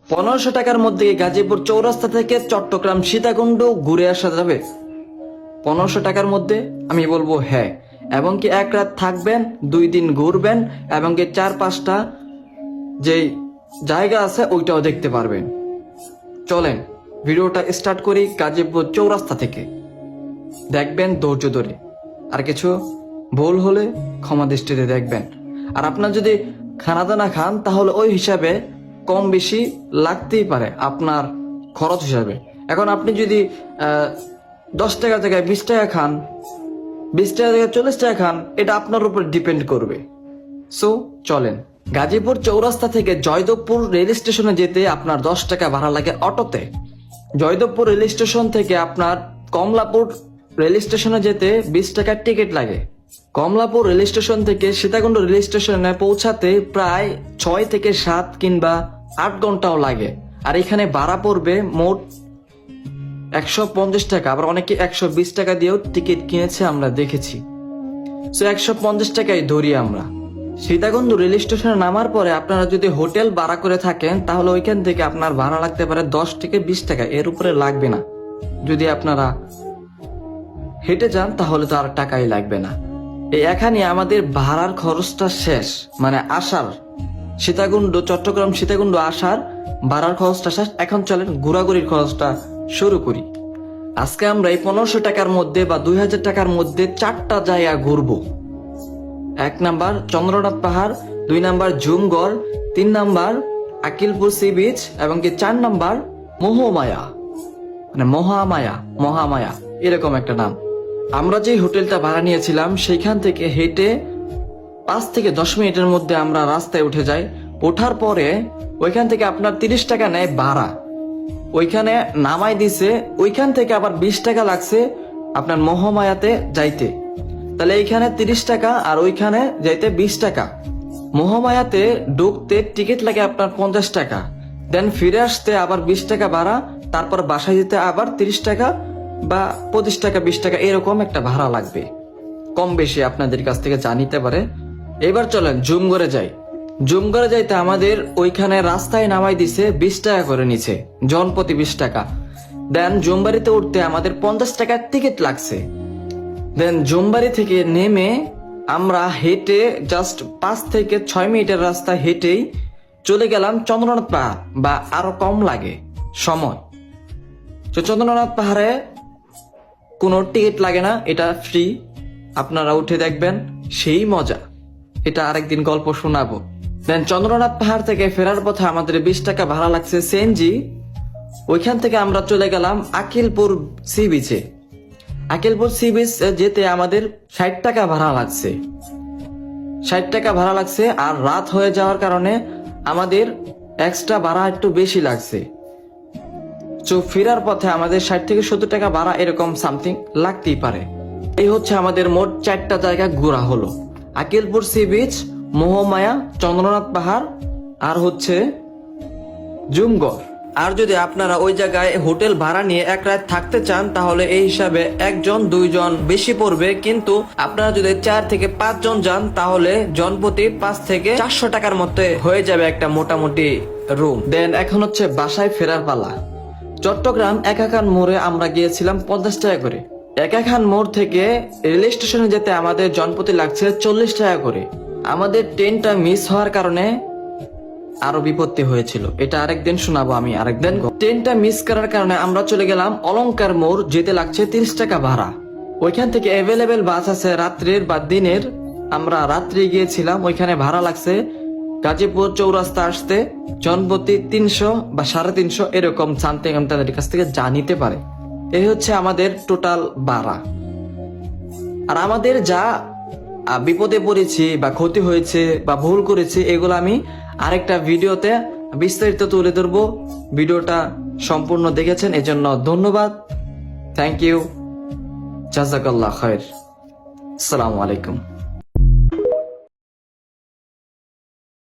1500 টাকার মধ্যে গাজীপুর চৌরাস্তা থেকে চট্টগ্রাম সীতাকুণ্ড ঘুরে আসা যাবে? 1500 টাকার মধ্যে? আমি বলবো হ্যাঁ। এবং কি এক রাত থাকবেন, 2 দিন ঘুরবেন, এবং কি 4-5টা যে জায়গা আছে ওইটাও দেখতে পারবেন। চলেন ভিডিওটা স্টার্ট করি গাজীপুর চৌরাস্তা থেকে। দেখবেন ধৈর্য ধরে, আর কিছু ভুল হলে ক্ষমা দৃষ্টিতে দেখবেন। আর আপনার যদি খানা দানা খান তাহলে ওই হিসাবে কম বেশি লাগতেই পারে আপনার খরচ হিসাবে। এখন আপনি যদি 10 টাকা জায়গায় 20 টাকা খান, 20 টাকা জায়গায় 40 টাকা খান, এটা আপনার উপর ডিপেন্ড করবে। সো চলেন, গাজীপুর চৌরাস্তা থেকে জয়দেবপুর রেল স্টেশনে যেতে আপনার 10 টাকা ভাড়া লাগে অটোতে। জয়দেবপুর রেল স্টেশন থেকে আপনার কমলাপুর রেল স্টেশনে যেতে 20 টাকার টিকিট লাগে। কমলাপুর রেল স্টেশন থেকে সীতাকুণ্ড রেল স্টেশনে পৌঁছাতে প্রায় 6 থেকে 7 কিংবা 8 ঘন্টাও লাগে। আর এখানে ভাড়া পড়বে মোট 150 টাকা। আবার অনেকে 120 টাকা দিয়েও টিকিট কিনেছে, আমরা দেখেছি। সো 150 টাকাই ধরি আমরা। সীতাকুণ্ড রেল স্টেশনে নামার পরে আপনারা যদি হোটেল ভাড়া করে থাকেন তাহলে ওইখান থেকে আপনার ভাড়া লাগতে পারে 10 থেকে 20 টাকা, এর উপরে লাগবে না। যদি আপনারা হেঁটে যান তাহলে তো আর টাকাই লাগবে না। এই এখানে আমাদের ভাড়ার খরচটা শেষ, মানে আসার চট্টগ্রাম সীতাকুণ্ড আসার ভাড়ার খরচটা শেষ। এখন চলেন ঘোরাঘুরির খরচটা শুরু করি। আজকে আমরা এই 1500 টাকার মধ্যে বা 2000 টাকার মধ্যে 4টা জায়গা ঘুরবো। 1 নাম্বার চন্দ্রনাথ পাহাড়, 2 number Jhumgarh, 3 number Akilpur sea beach, এবং কি 4 নাম্বার মোহমায়া, মানে মহামায়া এরকম একটা নাম। আমরা যে হোটেলটা ভাড়া নিয়েছিলাম সেইখান থেকে হেঁটে 5 থেকে 10 মিনিটের মধ্যে আমরা রাস্তায় উঠে যাই। ওঠার পরে ওইখান থেকে আপনার 30 টাকা নেয় ভাড়া, ওইখানে নামাই দিছে। ওইখান থেকে আবার 20 টাকা লাগছে আপনার মহামায়াতে যাইতে। তাহলে এইখানে 30 টাকা আর ওইখানে যাইতে 20 টাকা। মহামায়াতে ঢুকতে টিকিট লাগে আপনার 50 টাকা, দেন ফিরে আসতে আবার 20 টাকা ভাড়া, তারপর বাসায় যেতে আবার 30 টাকা বা 25 টাকা 20 টাকা এরকম একটা ভাড়া লাগবে। কম বেশি আপনাদের কাছ থেকে জানিতে পারে। এবার চলেন ঝুমগড়ে যাই। ঝুমগড়ে যাইতে আমাদের ওইখানে রাস্তায় নামাই দিছে 20 টাকা করে নিচে, জনপ্রতি 20 টাকা। দেন জুমবাড়িতে উঠতে আমাদের 50 টাকার টিকিট লাগছে। দেন জুমবাড়ি থেকে নেমে আমরা হেঁটে জাস্ট 5 থেকে 6 মিনিটের রাস্তা হেঁটেই চলে গেলাম চন্দ্রনাথ পাহাড়, বা আরো কম লাগে সময়। তো চন্দ্রনাথ পাহাড়ে কোনো টিকিট লাগে না, এটা ফ্রি। আপনারা উঠে দেখবেন, সেই মজা। এটা আরেকদিন গল্প শোনাবো। দেন চন্দ্রনাথ পাহাড় থেকে ফেরার পথে আমাদের 20 টাকা ভাড়া লাগছে সিএনজি। ওইখান থেকে আমরা চলে গেলাম আকিলপুর সি বিচে। আকিলপুর সি বিচ যেতে আমাদের 60 টাকা ভাড়া লাগছে। 60 টাকা ভাড়া লাগছে। আর রাত হয়ে যাওয়ার কারণে আমাদের এক্সট্রা ভাড়া একটু বেশি লাগছে। তো ফেরার পথে আমাদের 60 থেকে 70 টাকা ভাড়া এরকম সামথিং লাগতেই পারে। এই হচ্ছে আমাদের মোট 4টা জায়গা ঘোরা হলো: আকিলপুর সি বিচ, মোহমায়া, চন্দ্রনাথ পাহাড়, আর হচ্ছে ঝুমগড়। আর যদি আপনারা ওই জায়গায় হোটেল ভাড়া নিয়ে এক রাত থাকতে চান তাহলে এই হিসাবে 1 জন 2 জন বেশি পড়বে। কিন্তু আপনারা যদি 4 থেকে 5 জন যান তাহলে জনপ্রতি 5 থেকে 400 টাকার মধ্যে হয়ে যাবে একটা মোটামুটি রুম। দেন এখন হচ্ছে বাসায় ফেরার পালা। চট্টগ্রাম একা খান মোড়ে আমরা গিয়েছিলাম 50 টাকা করে। একা খান মোড় থেকে রেল স্টেশনে যেতে আমাদের জনপ্রতি লাগছে 40 টাকা করে। আমাদের ট্রেনটা মিস হওয়ার কারণে আরো বিপত্তি হয়েছিল, এটা আরেকদিন শোনাবো আমি আরেকদিন। ট্রেনটা মিস করার কারণে আমরা চলে গেলাম অলংকার মোড়, যেতে লাগছে 30 টাকা ভাড়া। ওইখান থেকে অ্যাভেলেবেল বাস আছে রাত্রের বা দিনের। আমরা রাত্রে গিয়েছিলাম, ওইখানে ভাড়া লাগছে গাজীপুর চৌরাস্তা আসতে জনপ্রতি 300 বা 350 এরকম সামথিং আপনাদের কাছ থেকে জানিতে পারে। এই হচ্ছে আমাদের টোটাল ভাড়া। আর আমাদের যা বিপদে পড়েছি বা ক্ষতি হয়েছে বা ভুল করেছি এগুলো আমি আরেকটা ভিডিওতে বিস্তারিত তুলে ধরবো। ভিডিওটা সম্পূর্ণ দেখেছেন এজন্য ধন্যবাদ। থ্যাংক ইউ, জাযাকাল্লাহ খায়ের। আসসালামু আলাইকুম।